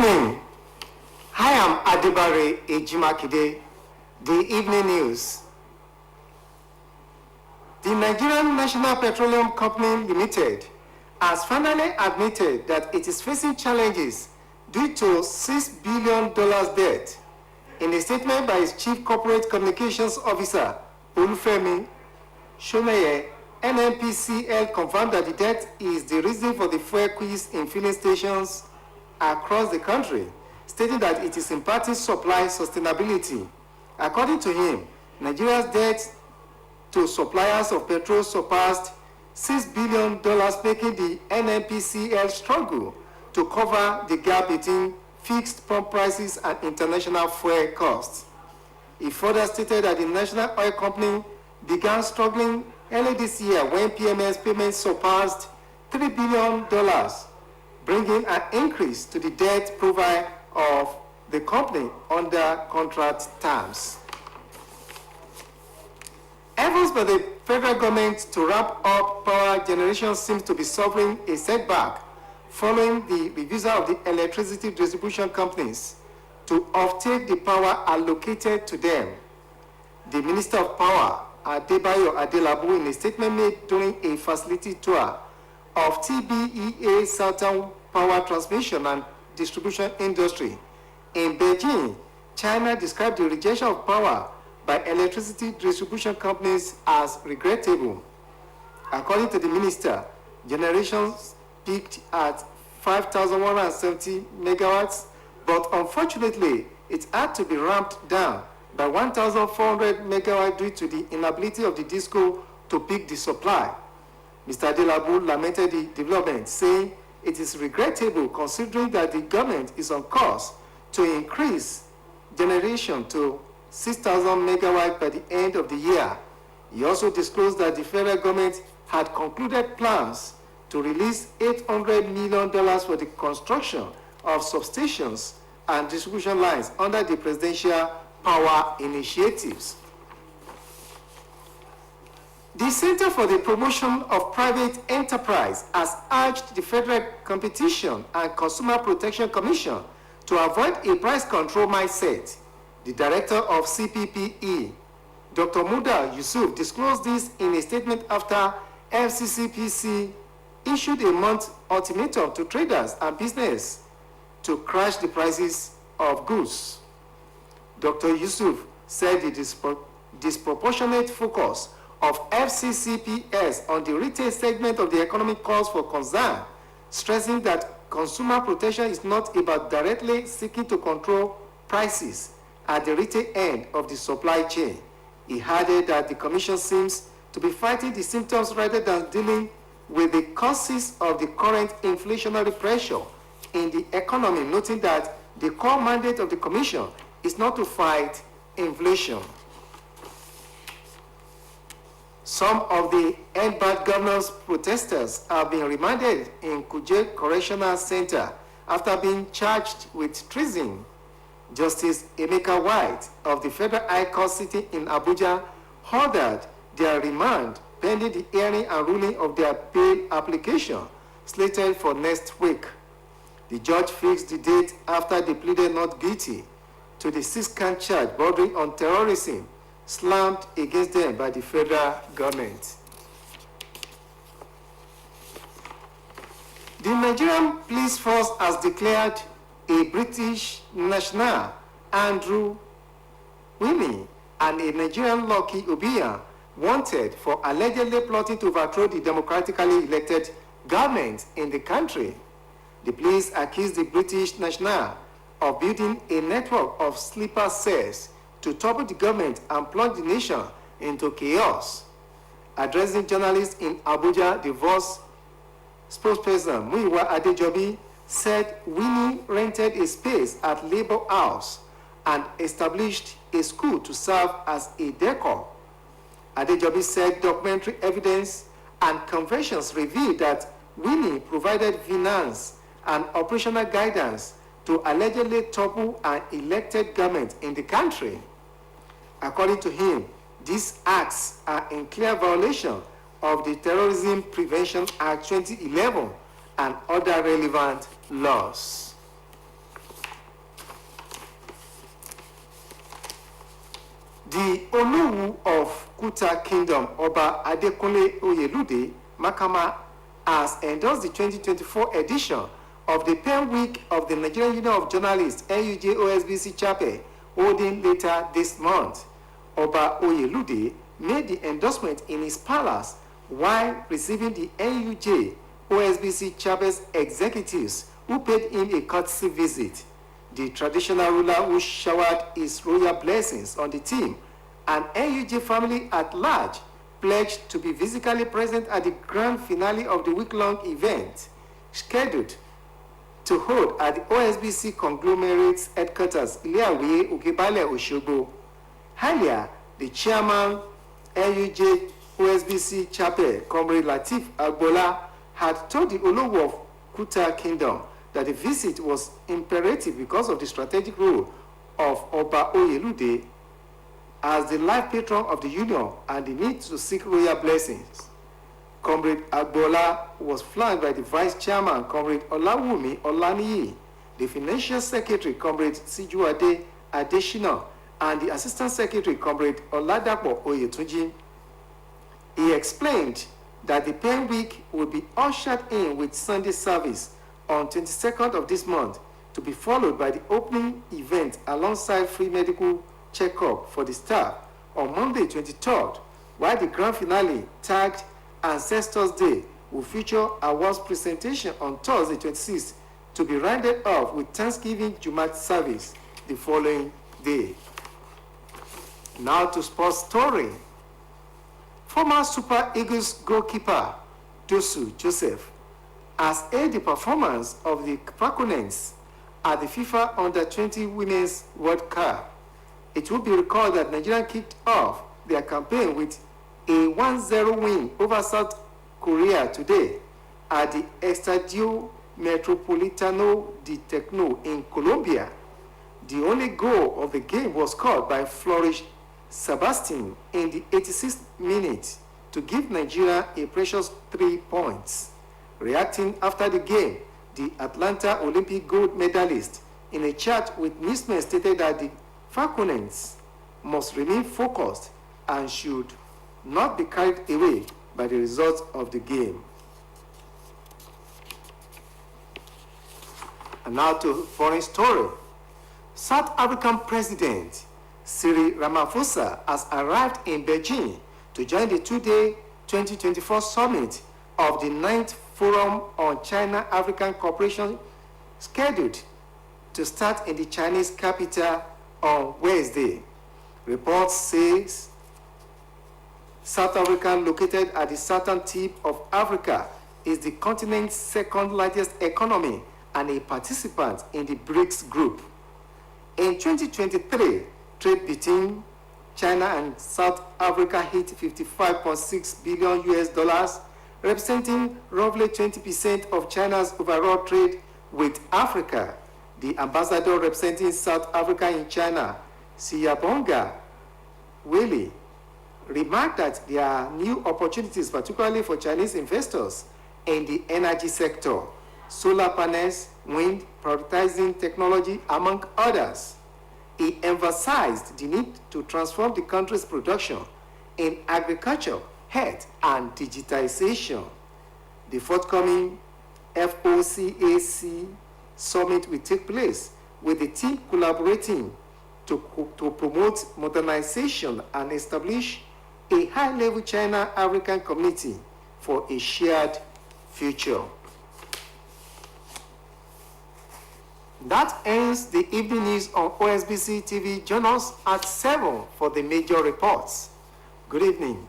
evening. I am Adebare Ejimakide, the evening news. The Nigerian National Petroleum Company Limited has finally admitted that it is facing challenges due to $6 billion debt. In a statement by its Chief Corporate Communications Officer, Olufemi Shomeye, NNPCL confirmed that the debt is the reason for the fuel quiz in filling stations across the country, stating that it is impacting supply sustainability. According to him, Nigeria's debt to suppliers of petrol surpassed $6 billion, making the NNPCL struggle to cover the gap between fixed pump prices and international fuel costs. He further stated that the National Oil Company began struggling early this year when PMS payments surpassed $3 billion, bringing an increase to the debt profile of the company under contract terms. Efforts by the federal government to ramp up power generation seems to be suffering a setback following the refusal of the electricity distribution companies to offtake the power allocated to them. The Minister of Power, Adebayo Adelabu, in a statement made during a facility tour of TBEA Southern Power Transmission and Distribution Industry in Beijing, China, described the rejection of power by electricity distribution companies as regrettable. According to the minister, generation peaked at 5,170 megawatts, but unfortunately, it had to be ramped down by 1,400 megawatts due to the inability of the DISCO to pick the supply. Mr. Adelabu lamented the development, saying it is regrettable considering that the government is on course to increase generation to 6,000 megawatts by the end of the year. He also disclosed that the federal government had concluded plans to release $800 million for the construction of substations and distribution lines under the presidential power initiatives. The Center for the Promotion of Private Enterprise has urged the Federal Competition and Consumer Protection Commission to avoid a price control mindset. The director of CPPE, Dr. Muda Yusuf, disclosed this in a statement after FCCPC issued a month ultimatum to traders and business to crash the prices of goods. Dr. Yusuf said the disproportionate focus of FCCPS on the retail segment of the economy calls for concern, stressing that consumer protection is not about directly seeking to control prices at the retail end of the supply chain. He added that the Commission seems to be fighting the symptoms rather than dealing with the causes of the current inflationary pressure in the economy, noting that the core mandate of the Commission is not to fight inflation. Some of the End Bad Governance protesters have been remanded in Kuje Correctional Center after being charged with treason. Justice Emeka White of the Federal High Court sitting in Abuja ordered their remand pending the hearing and ruling of their bail application slated for next week. The judge fixed the date after they pleaded not guilty to the 6-count charge bordering on terrorism slammed against them by the federal government. The Nigerian police force has declared a British national, Andrew Winnie, and a Nigerian Lucky Obiya wanted for allegedly plotting to overthrow the democratically elected government in the country. The police accused the British national of building a network of sleeper cells to topple the government and plunge the nation into chaos. Addressing journalists in Abuja, the Voice spokesperson Muyiwa Adejobi said Winnie rented a space at Labour House and established a school to serve as a decor. Adejobi said documentary evidence and confessions revealed that Winnie provided finance and operational guidance to allegedly topple an elected government in the country. According to him, these acts are in clear violation of the Terrorism Prevention Act 2011 and other relevant laws. The Oluwu of Kuta Kingdom, Oba Adekunle Oyelude Makama, has endorsed the 2024 edition of the Pen Week of the Nigerian Union of Journalists, NUJ OSBC chapter, holding later this month. Oba Oyelude made the endorsement in his palace while receiving the NUJ OSBC chapter's executives who paid him a courtesy visit. The traditional ruler who showered his royal blessings on the team and NUJ family at large pledged to be physically present at the grand finale of the week-long event scheduled to hold at the OSBC conglomerate's headquarters, Ileawe Okebale Osogbo. Earlier, the chairman NUJ OSBC chapter, Comrade Lateef Agbola, had told the Olowo of Kuta Kingdom that the visit was imperative because of the strategic role of Oba Oyelude as the life patron of the union and the need to seek royal blessings. Comrade Agbola was flanked by the vice chairman, Comrade Olawumi Olaniyi, the financial secretary, Comrade Sijuade Adeshina, and the assistant secretary, Comrade Oladapo Oyetunji. He explained that the Pen Week will be ushered in with Sunday service on 22nd of this month, to be followed by the opening event alongside free medical checkup for the staff on Monday 23rd, while the grand finale, tagged Ancestors Day, will feature awards presentation on Thursday 26th, to be rounded off with Thanksgiving Jumat service the following day. Now to sports story. Former Super Eagles goalkeeper Dosu Joseph has aided the performance of the Falconets at the FIFA Under-20 Women's World Cup. It will be recalled that Nigeria kicked off their campaign with a 1-0 win over South Korea today at the Estadio Metropolitano de Tecno in Colombia. The only goal of the game was scored by Flourish Sebastian in the 86th minute to give Nigeria a precious 3 points. Reacting after the game, the Atlanta Olympic gold medalist, in a chat with newsmen, stated that the Falconets must remain focused and should not be carried away by the results of the game. And now to foreign story. South African President Cyril Ramaphosa has arrived in Beijing to join the two-day 2024 summit of the 9th Forum on China-African Cooperation, scheduled to start in the Chinese capital on Wednesday. Reports say South Africa, located at the southern tip of Africa, is the continent's second largest economy and a participant in the BRICS group. In 2023, trade between China and South Africa hit $55.6 billion, representing roughly 20% of China's overall trade with Africa. The ambassador representing South Africa in China, Siyabonga Wele, remarked that there are new opportunities, particularly for Chinese investors in the energy sector, solar panels, wind, prioritizing technology, among others. He emphasized the need to transform the country's production in agriculture, health, and digitization. The forthcoming FOCAC summit will take place with the team collaborating to promote modernization and establish a high-level China-African community for a shared future. That ends the evening news on OSBC TV. Join us at 7 for the major reports. Good evening.